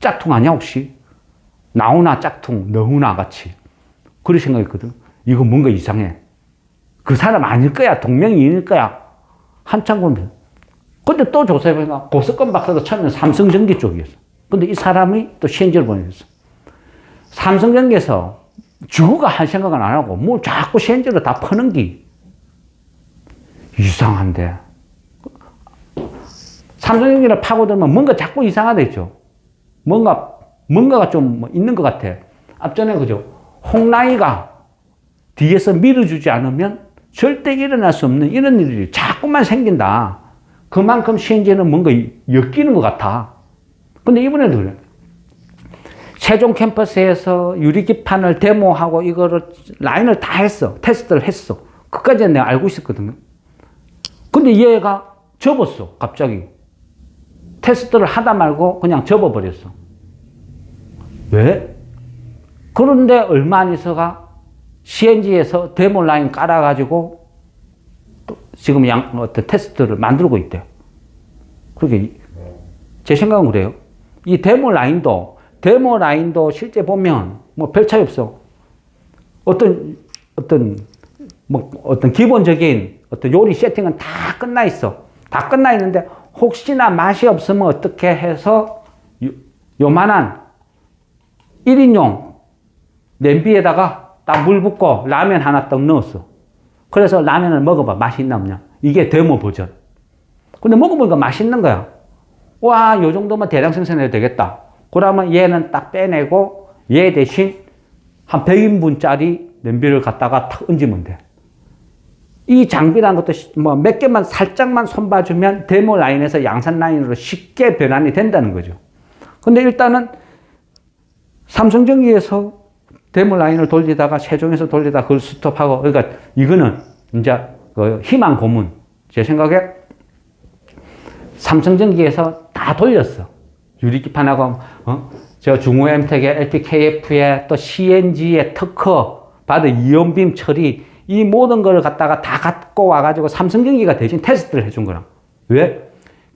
짝퉁 아니야, 혹시? 나오나 짝퉁, 너우나 같이. 그런 생각했거든. 이거 뭔가 이상해. 그 사람 아닐 거야. 동명이인일 거야. 한참 보면. 근데 또 조사해보니까 고석건 박사도 처음에 삼성전기 쪽이었어. 근데 이 사람이 또 CNG를 보내줬어. 삼성전기에서 주구가 할 생각은 안 하고 뭘 자꾸 CNG를 다 퍼는 게 이상한데. 삼성전기를 파고들면 뭔가 자꾸 이상하다 했죠. 뭔가가 좀 있는 것 같아. 앞전에 그죠. 홍라이가 뒤에서 밀어주지 않으면 절대 일어날 수 없는 이런 일이 자꾸만 생긴다. 그만큼 CNG는 뭔가 엮이는 것 같아. 근데 이번에도 그래. 세종 캠퍼스에서 유리기판을 데모하고 이거를 라인을 다 했어. 테스트를 했어. 그까지는 내가 알고 있었거든요. 근데 얘가 접었어. 갑자기. 테스트를 하다 말고 그냥 접어버렸어. 왜? 그런데 얼마 안 있어가 CNG에서 데모 라인 깔아가지고 또 지금 어떤 테스트를 만들고 있대요. 그게 제 생각은 그래요. 이 데모 라인도 실제 보면 뭐 별 차이 없어. 어떤 기본적인 어떤 요리 세팅은 다 끝나 있어. 다 끝나 있는데 혹시나 맛이 없으면 어떻게 해서 요만한 1인용 냄비에다가 딱 물 붓고 라면 하나 딱 넣었어. 그래서 라면을 먹어봐. 맛이 있나 없냐. 이게 데모 버전. 근데 먹어보니까 맛있는 거야. 와, 요 정도면 대량 생산해도 되겠다. 그러면 얘는 딱 빼내고 얘 대신 한 100인분짜리 냄비를 갖다가 탁 얹으면 돼. 이 장비라는 것도 뭐 몇 개만 살짝만 손봐주면 데모 라인에서 양산 라인으로 쉽게 변환이 된다는 거죠. 근데 일단은 삼성전기에서 데모 라인을 돌리다가 세종에서 돌리다가 그걸 스톱하고, 그러니까 이거는 이제 그 희망 고문. 제 생각에 삼성전기에서 다 돌렸어. 유리기판하고, 저 중우 엠텍의 LPKF에 또 CNG의 특허 받은 이온빔 처리, 이 모든 걸 갖다가 다 갖고 와가지고 삼성전기가 대신 테스트를 해준 거라. 왜?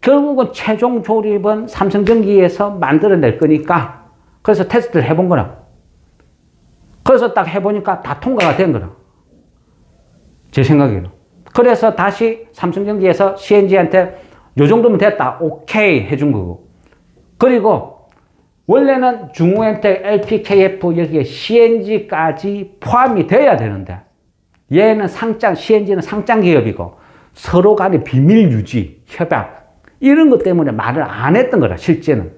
결국은 최종 조립은 삼성전기에서 만들어낼 거니까 그래서 테스트를 해본 거라. 그래서 딱 해보니까 다 통과가 된 거라. 제 생각에는. 그래서 다시 삼성전기에서 CNG한테 요 정도면 됐다. 오케이 해준 거고. 그리고 원래는 중후엔텍, LPKF 여기에 CNG까지 포함이 돼야 되는데 얘는 상장, CNG는 상장 기업이고 서로 간의 비밀 유지, 협약 이런 것 때문에 말을 안 했던 거라 실제는.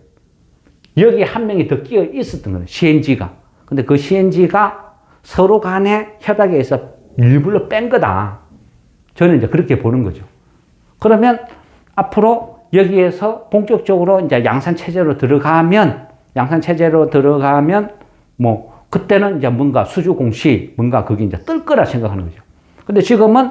여기에 한 명이 더 끼어 있었던 거라 CNG가. 근데 그 CNG가 서로 간의 협약에 의해서 일부러 뺀 거다. 저는 이제 그렇게 보는 거죠. 그러면 앞으로 여기에서 본격적으로 이제 양산 체제로 들어가면 뭐 그때는 이제 뭔가 수주 공시 뭔가 그게 이제 뜰 거라 생각하는 거죠. 근데 지금은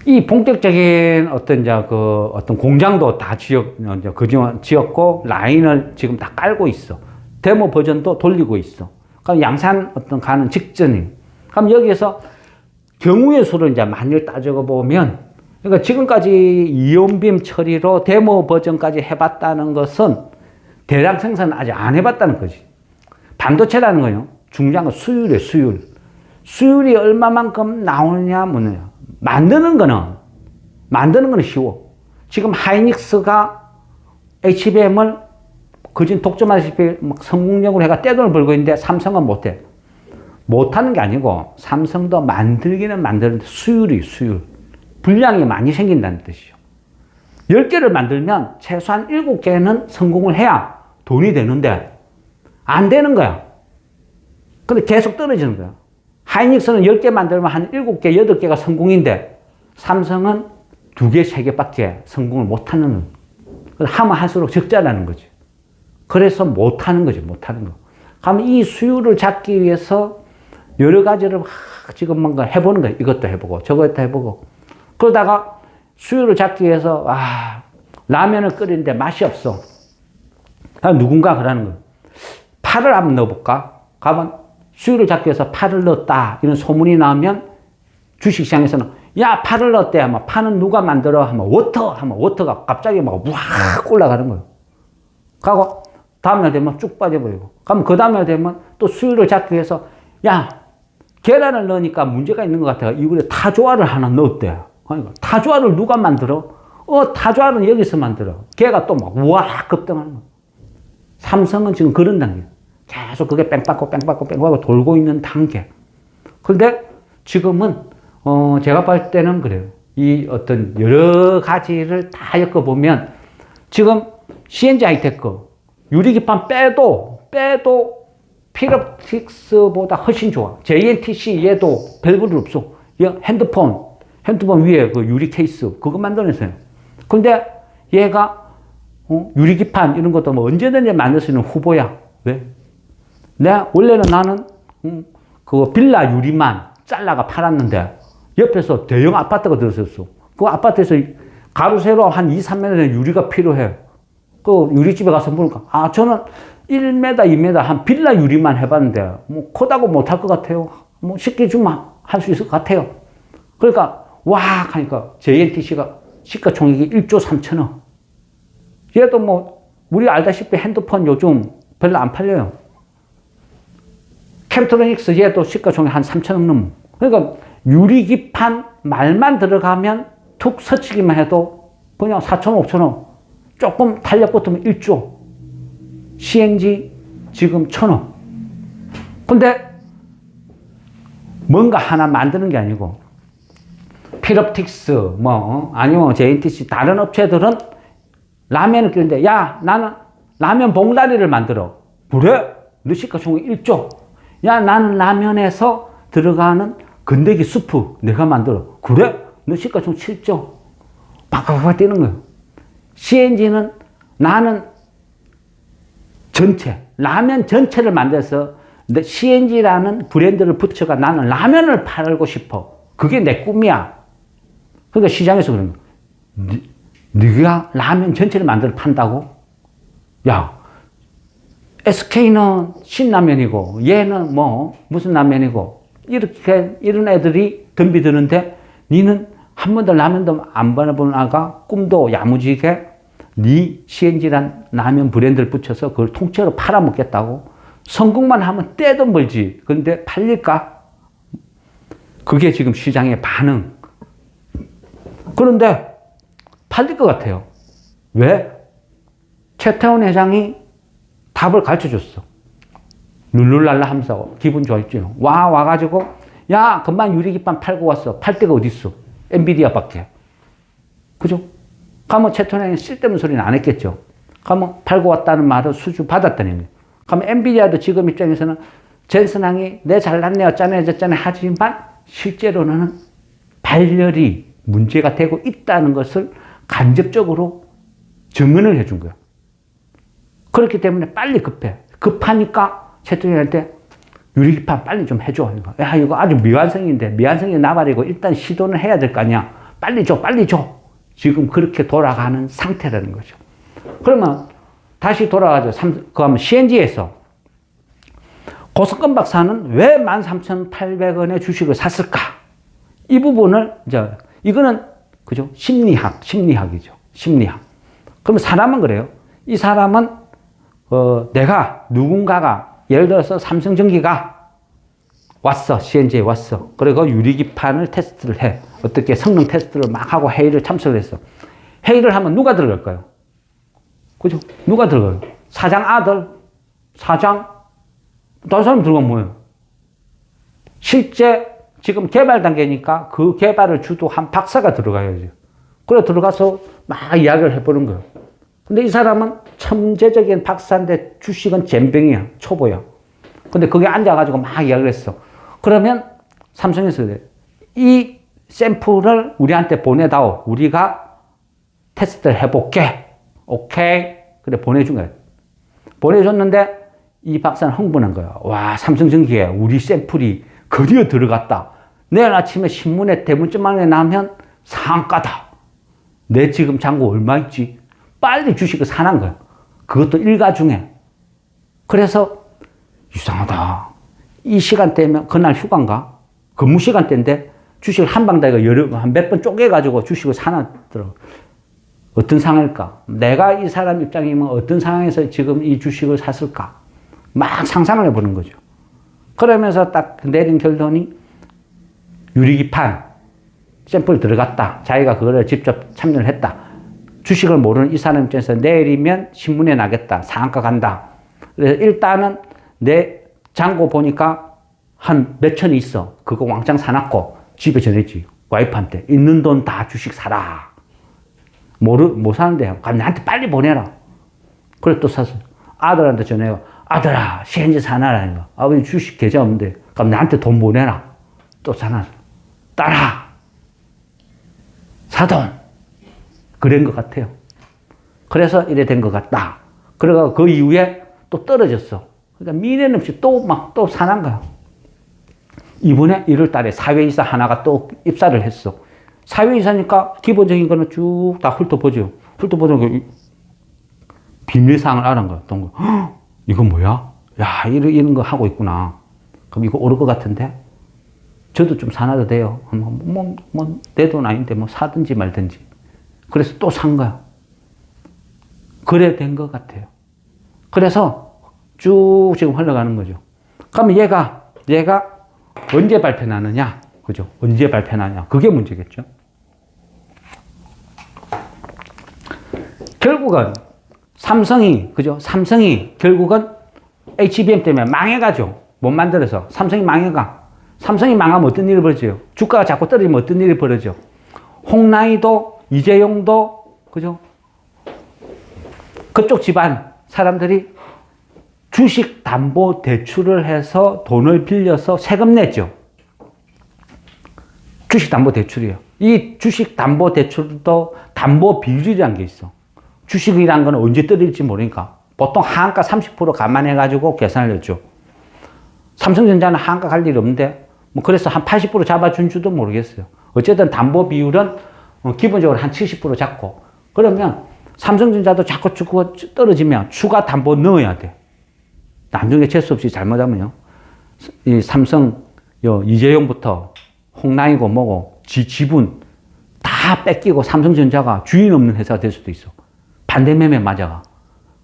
이 본격적인 어떤 이제 그 어떤 공장도 다 지었고 라인을 지금 다 깔고 있어. 데모 버전도 돌리고 있어. 그럼 양산 어떤 가는 직전이. 그럼 여기에서 경우의 수를 이제 만일 따져고 보면, 그러니까 지금까지 이온빔 처리로 데모 버전까지 해봤다는 것은 대량 생산은 아직 안 해봤다는 거지. 반도체라는 거요. 중요한 건 수율이에요, 수율. 수율이 얼마만큼 나오느냐, 뭐냐. 만드는 거는 쉬워. 지금 하이닉스가 HBM을 거진 독점하다시피 막 성공적으로 해가 떼돈을 벌고 있는데 삼성은 못해. 못하는 게 아니고 삼성도 만들기는 만드는데 수율. 분량이 많이 생긴다는 뜻이죠. 10개를 만들면 최소한 7개는 성공을 해야 돈이 되는데 안 되는 거야. 근데 계속 떨어지는 거야. 하이닉스는 10개 만들면 한 7개, 8개가 성공인데 삼성은 2개, 3개밖에 성공을 못하는, 하면 할수록 적자라는 거지. 그래서 못하는 거죠, 못하는 거. 그러면 이 수율을 잡기 위해서 여러 가지를 지금 뭔가 해보는 거예요. 이것도 해보고 저것도 해보고. 그러다가 수율을 잡기 위해서 라면을 끓이는데 맛이 없어. 누군가 그러는 거예요. 파를 한번 넣어볼까? 가면 수율을 잡기 위해서 파를 넣었다 이런 소문이 나오면 주식시장에서는 야 파를 넣었대 하면 파는 누가 만들어 하면 워터가 갑자기 막 확 올라가는 거예요. 그리고 다음날 되면 쭉 빠져버리고. 그럼 그 다음날 되면 또 수율을 잡기 위해서 야 계란을 넣으니까 문제가 있는 것 같아. 이거에 타조알을 하나 넣었대. 그러니까 타조알을 누가 만들어? 타조알은 여기서 만들어. 걔가 또 막 우와 급등하는 거야. 삼성은 지금 그런 단계. 계속 그게 뺑받고 돌고 있는 단계. 그런데 지금은 제가 볼 때는 그래요. 이 어떤 여러 가지를 다 엮어보면 지금 CNG 하이테크 유리기판 빼도 필옵틱스보다 훨씬 좋아. JNTC 얘도 별볼 없어. 핸드폰 위에 그 유리 케이스 그거 만들어냈어요. 근데 얘가 유리기판 이런 것도 뭐 언제든지 만들 수 있는 후보야. 왜? 원래는 나는 그 빌라 유리만 잘라가 팔았는데 옆에서 대형 아파트가 들어섰어. 그 아파트에서 가로 세로 한 2-3m의 유리가 필요해. 그 유리집에 가서 물으니까 저는 1m, 2m 한 빌라 유리만 해봤는데 뭐 크다고 못할 것 같아요. 뭐 쉽게 주면 할 수 있을 것 같아요. 그러니까 와 하니까 JNTC가 시가총액이 1조 3천억. 얘도 뭐 우리 알다시피 핸드폰 요즘 별로 안 팔려요. 캠트로닉스 얘도 시가총액 한 3천억 넘어. 그러니까 유리기판 말만 들어가면 툭 서치기만 해도 그냥 4천억, 5천억. 조금 탄력 붙으면 1조. CNG 지금 1,000억. 근데 뭔가 하나 만드는 게 아니고 필옵틱스 아니면 JNTC 다른 업체들은 라면을 끓이는데 야 나는 라면 봉다리를 만들어. 그래? 너 시가총액 1조. 야 나는 라면에서 들어가는 건더기 수프 내가 만들어. 그래? 너 시가총액 7조. 빡빡빡 뛰는 거예요. CNG는 나는 라면 전체를 만들어서 CNG라는 브랜드를 붙여가 나는 라면을 팔고 싶어. 그게 내 꿈이야. 그러니까 시장에서 그러는 거야. 네가 라면 전체를 만들어 판다고? 야, SK는 신라면이고 얘는 뭐 무슨 라면이고 이렇게 이런 애들이 덤비드는데 니는 한 번도 라면도 안 받아본 아가 꿈도 야무지게 네 CNG란 라면 브랜드를 붙여서 그걸 통째로 팔아먹겠다고. 성공만 하면 떼도 멀지. 근데 팔릴까? 그게 지금 시장의 반응. 그런데 팔릴 것 같아요. 왜? 최태원 회장이 답을 가르쳐 줬어. 룰루랄라 하면서 기분 좋았죠. 와가지고, 야, 금방 유리기판 팔고 왔어. 팔 데가 어딨어? 엔비디아 밖에. 그죠? 가면 최태원 회장이 쓸데없는 소리는 안 했겠죠. 가면 팔고 왔다는 말을 수주 받았다는 거예요. 가면 엔비디아도 지금 입장에서는 젠슨왕이 내 잘났네, 어쩌네, 저쩌네 하지만 실제로는 발열이 문제가 되고 있다는 것을 간접적으로 증언을 해준 거야. 그렇기 때문에 빨리 급해. 급하니까 최태원한테 유리기판 빨리 좀 해줘. 야, 이거 아주 미완성인데, 미완성이 나발이고 일단 시도는 해야 될 거 아니야. 빨리 줘, 빨리 줘. 지금 그렇게 돌아가는 상태라는 거죠. 그러면 다시 돌아가죠. 그러면 CNG에서 고석근 박사는 왜 13,800원의 주식을 샀을까? 이 부분을, 이거는, 그죠? 심리학이죠. 심리학. 그러면 사람은 그래요. 이 사람은, 누군가가, 예를 들어서 삼성전기가 왔어. CNG에 왔어. 그리고 유리기판을 테스트를 해. 어떻게 성능 테스트를 막 하고 회의를 참석을 했어. 회의를 하면 누가 들어갈까요? 그죠? 누가 들어가요? 사장 아들? 사장? 다른 사람 들어가면 뭐예요? 실제 지금 개발 단계니까 그 개발을 주도한 박사가 들어가야죠. 그래 들어가서 막 이야기를 해보는 거예요. 근데 이 사람은 천재적인 박사인데 주식은 젬병이야. 초보야. 근데 거기 앉아가지고 막 이야기를 했어. 그러면 삼성에서 그래. 이 샘플을 우리한테 보내다오. 우리가 테스트를 해볼게. 오케이. 그래 보내준 거야. 보내줬는데 이 박사는 흥분한 거야. 와, 삼성전기에 우리 샘플이 거리에 들어갔다. 내일 아침에 신문에 대문짝만에 나오면 상가다. 내 지금 잔고 얼마 있지? 빨리 주식을 사는 거야. 그것도 일가 중에. 그래서 이상하다. 이 시간대면 그날 휴가인가? 근무 시간대인데 주식을 한 방다가 한 몇 번 쪼개가지고 주식을 사놨더라고. 어떤 상황일까? 내가 이 사람 입장이면 어떤 상황에서 지금 이 주식을 샀을까? 막 상상을 해보는 거죠. 그러면서 딱 내린 결론이 유리기판 샘플 들어갔다. 자기가 그거를 직접 참여를 했다. 주식을 모르는 이 사람 입장에서 내일이면 신문에 나겠다. 상한가 간다. 그래서 일단은 내 잔고 보니까 한 몇천이 있어. 그거 왕창 사놨고 집에 전했지. 와이프한테. 있는 돈 다 주식 사라. 못 사는데 나한테 빨리 보내라. 그래 또 샀어. 아들한테 전해요. 아들아, CNG 사놔라. 이거. 아버지 주식 계좌 없는데. 그럼 나한테 돈 보내라. 또 사놨어. 딸아, 사돈. 그런 것 같아요. 그래서 이래 된 것 같다. 그래가 그 이후에 또 떨어졌어. 그러니까 미련 없이 또 사는 거야. 이번에 1월 달에 사회이사 하나가 또 입사를 했어. 사회이사니까 기본적인 거는 쭉 다 훑어보죠. 훑어보는 비밀사항을 알은 거야. 이건 뭐야? 야, 이런 거 하고 있구나. 그럼 이거 오를 것 같은데? 저도 좀 사놔도 돼요. 내 돈 아닌데 사든지 말든지. 그래서 또 산 거야. 그래 된 것 같아요. 그래서 쭉 지금 흘러가는 거죠. 그러면 얘가 언제 발표나느냐? 그죠? 언제 발표나냐? 그게 문제겠죠. 결국은 삼성이 결국은 HBM 때문에 망해가죠. 못 만들어서. 삼성이 망해가. 삼성이 망하면 어떤 일이 벌어져요? 주가가 자꾸 떨어지면 어떤 일이 벌어져? 홍라이도, 이재용도, 그죠? 그쪽 집안 사람들이 주식 담보 대출을 해서 돈을 빌려서 세금 냈죠. 주식 담보 대출이요. 이 주식 담보 대출도 담보 비율이라는 게 있어. 주식이란 건 언제 떨어질지 모르니까 보통 하한가 30% 감안해가지고 계산을 했죠. 삼성전자는 하한가 갈 일이 없는데 그래서 한 80% 잡아준 줄도 모르겠어요. 어쨌든 담보 비율은 기본적으로 한 70% 잡고 그러면 삼성전자도 자꾸 떨어지면 추가 담보 넣어야 돼. 나중에 재수 없이 잘못하면요. 이 삼성 이재용부터 홍라이고 뭐고 지분 다 뺏기고 삼성전자가 주인 없는 회사가 될 수도 있어. 반대 매매 맞아가.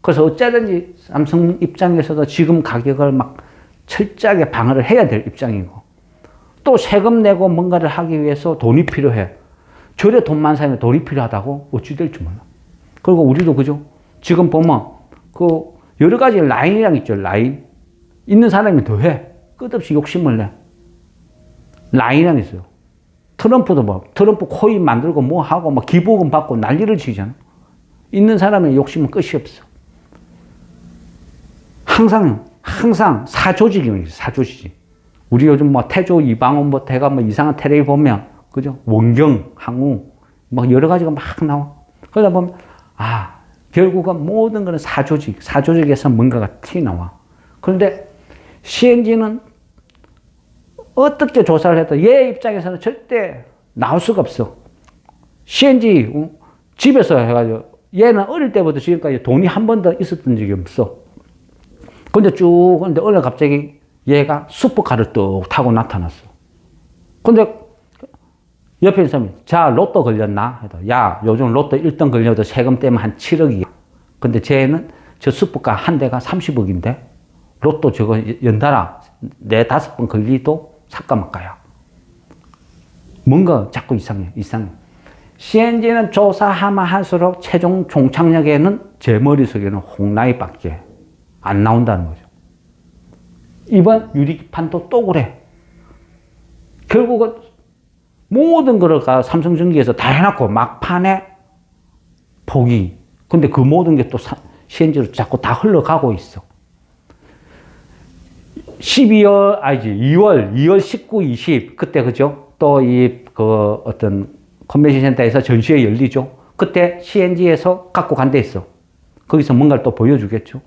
그래서 어쩌든지 삼성 입장에서도 지금 가격을 막 철저하게 방어를 해야 될 입장이고, 또 세금 내고 뭔가를 하기 위해서 돈이 필요해. 절에 돈 많은 사람이 돈이 필요하다고 어찌 될지 몰라. 그리고 우리도 그죠? 지금 보면 그 여러 가지 라인이랑 있죠. 라인. 있는 사람이 더 해. 끝없이 욕심을 내. 라인이랑 있어요. 트럼프도 뭐 트럼프 코인 만들고 뭐 하고 막 기부금 받고 난리를 치잖아. 있는 사람의 욕심은 끝이 없어. 항상 사조직이면 사조직. 우리 요즘 뭐 태조, 이방원 뭐 대가 뭐 이상한 텔레비 보면 그죠? 원경, 항우 막 여러 가지가 막 나와. 그러다 보면 결국은 모든 거는 사조직에서 뭔가가 튀어나와. 그런데 CNG는 어떻게 조사를 해도 얘 입장에서는 절대 나올 수가 없어. CNG 집에서 해가지고 얘는 어릴 때부터 지금까지 돈이 한 번도 있었던 적이 없어. 근데 근데 어느 날 갑자기 얘가 슈퍼카를 뚝 타고 나타났어. 근데 옆에 있는 사람이, 자, 로또 걸렸나? 해도, 야, 요즘 로또 1등 걸려도 세금 떼면 한 7억이야. 근데 쟤는 저 슈퍼카 한 대가 30억인데, 로또 저거 연달아 4, 5번 걸리도 삭까막까야. 뭔가 자꾸 이상해. CNG는 조사하면 할수록 최종 종착역에는 제 머릿속에는 홍라이밖에 안 나온다는 거죠. 이번 유리기판도 또 그래. 결국은 모든 거를 삼성전기에서 다 해놨고 막판에 포기. 근데 그 모든 게 또 CNG로 자꾸 다 흘러가고 있어. 2월 19, 20 그때 그죠? 또 어떤 컨벤션 센터에서 전시회 열리죠. 그때 CNG에서 갖고 간 데 있어. 거기서 뭔가를 또 보여주겠죠.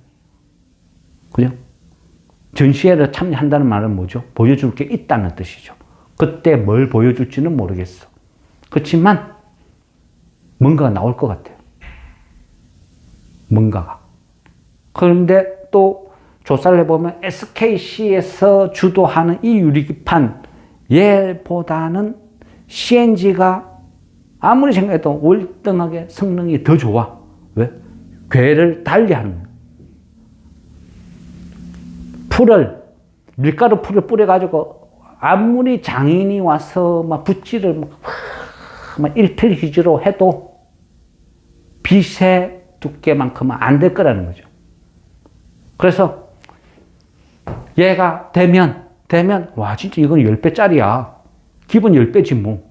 그죠? 전시회를 참여한다는 말은 뭐죠? 보여줄 게 있다는 뜻이죠. 그때 뭘 보여줄지는 모르겠어. 그렇지만 뭔가가 나올 것 같아요. 뭔가가. 그런데 또 조사를 해보면 SKC에서 주도하는 이 유리기판 얘보다는 CNG가 아무리 생각해도 월등하게 성능이 더 좋아. 왜? 궤를 달리하는 거야. 밀가루 풀을 뿌려가지고 아무리 장인이 와서 막 붓질을 막 일필휘지로 해도 빛의 두께만큼은 안 될 거라는 거죠. 그래서 얘가 되면 와 진짜 이건 10배짜리야. 기본 10배지 뭐.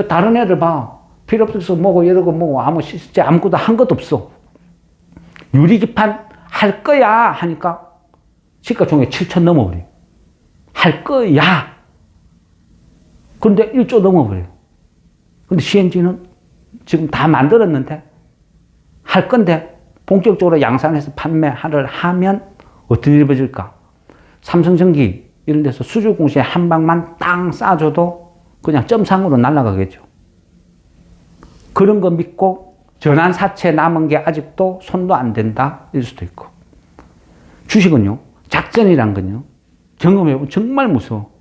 다른 애들 봐. 필요 없어서 뭐고 이러고 뭐고 진짜 아무것도 한 것도 없어. 유리기판 할 거야 하니까 시가총액 7천 넘어버려. 할 거야. 그런데 1조 넘어버려. 근데 CNG는 지금 다 만들었는데 할 건데 본격적으로 양산해서 판매를 하면 어떤 일이 벌어질까? 삼성전기 이런 데서 수주공시에 한 방만 땅 쏴줘도 그냥 점상으로 날아가겠죠. 그런 거 믿고 전환사채 남은 게 아직도 손도 안 된다 일 수도 있고. 주식은요. 작전이란 건요. 경험해보면 정말 무서워.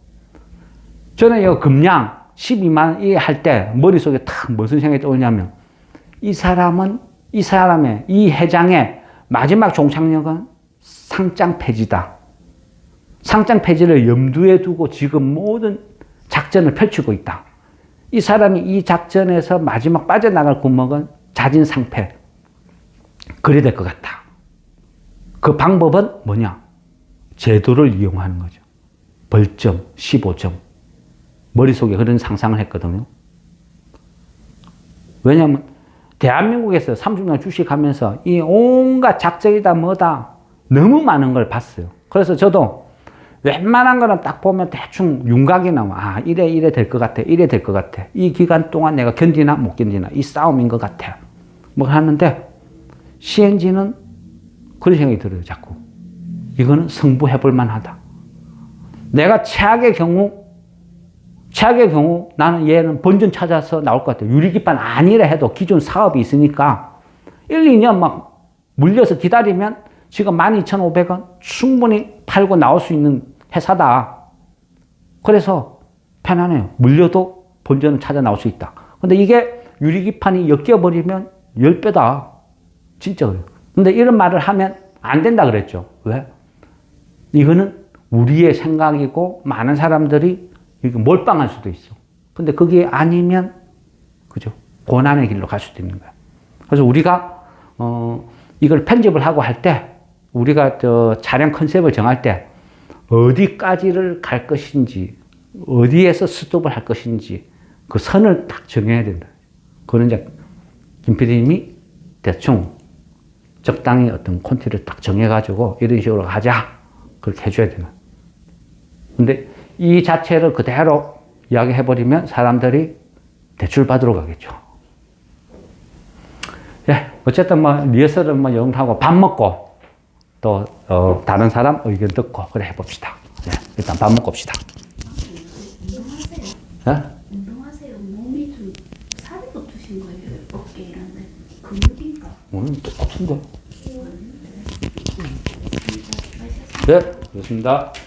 저는 이거 금량 12만 원 할 때 머릿속에 탁 무슨 생각이 떠오르냐면 이 사람의 이 회장의 마지막 종착역은 상장 폐지다. 상장 폐지를 염두에 두고 지금 모든 작전을 펼치고 있다. 이 사람이 이 작전에서 마지막 빠져나갈 구멍은 자진상폐. 그래야 될 것 같다. 그 방법은 뭐냐? 제도를 이용하는 거죠. 벌점 15점. 머릿속에 그런 상상을 했거든요. 왜냐하면 대한민국에서 30년 주식하면서 이 온갖 작전이다 뭐다 너무 많은 걸 봤어요. 그래서 저도 웬만한 거는 딱 보면 대충 윤곽이 나와. 이래 될 것 같아. 이래 될 것 같아. 이 기간 동안 내가 견디나 못 견디나 이 싸움인 것 같아. 뭐 하는데 CNG는 그런 생각이 들어요. 자꾸. 이거는 승부해볼 만하다. 내가 최악의 경우 나는 얘는 본전 찾아서 나올 것 같아요. 유리기판 아니라 해도 기존 사업이 있으니까 1, 2년 막 물려서 기다리면 지금 12,500원 충분히 팔고 나올 수 있는 회사다. 그래서 편안해요. 물려도 본전은 찾아 나올 수 있다. 근데 이게 유리기판이 엮여버리면 10배다. 진짜 그래요. 근데 이런 말을 하면 안 된다 그랬죠. 왜? 이거는 우리의 생각이고 많은 사람들이 이거 몰빵할 수도 있어. 근데 그게 아니면 그죠? 고난의 길로 갈 수도 있는 거야. 그래서 우리가 이걸 편집을 하고 할 때 우리가 저 촬영 컨셉을 정할 때 어디까지를 갈 것인지 어디에서 스톱을 할 것인지 그 선을 딱 정해야 된다. 그거는 이제 김 PD님이 대충 적당히 어떤 콘티를 딱 정해가지고 이런 식으로 가자. 그렇게 해줘야 되는. 근데 이 자체를 그대로 이야기해버리면 사람들이 대출받으러 가겠죠. 예, 어쨌든 뭐 리허설을 뭐 영하고 밥 먹고 또 다른 사람 의견 듣고 그래 해봅시다. 예, 일단 밥 먹고 옵시다. 운동하세요. 예? 운동하세요. 몸이 좀 살이 붙으신 거예요. 어깨 이런 데. 근육인가? 오늘 똑같은데. 진짜 네, 좋습니다.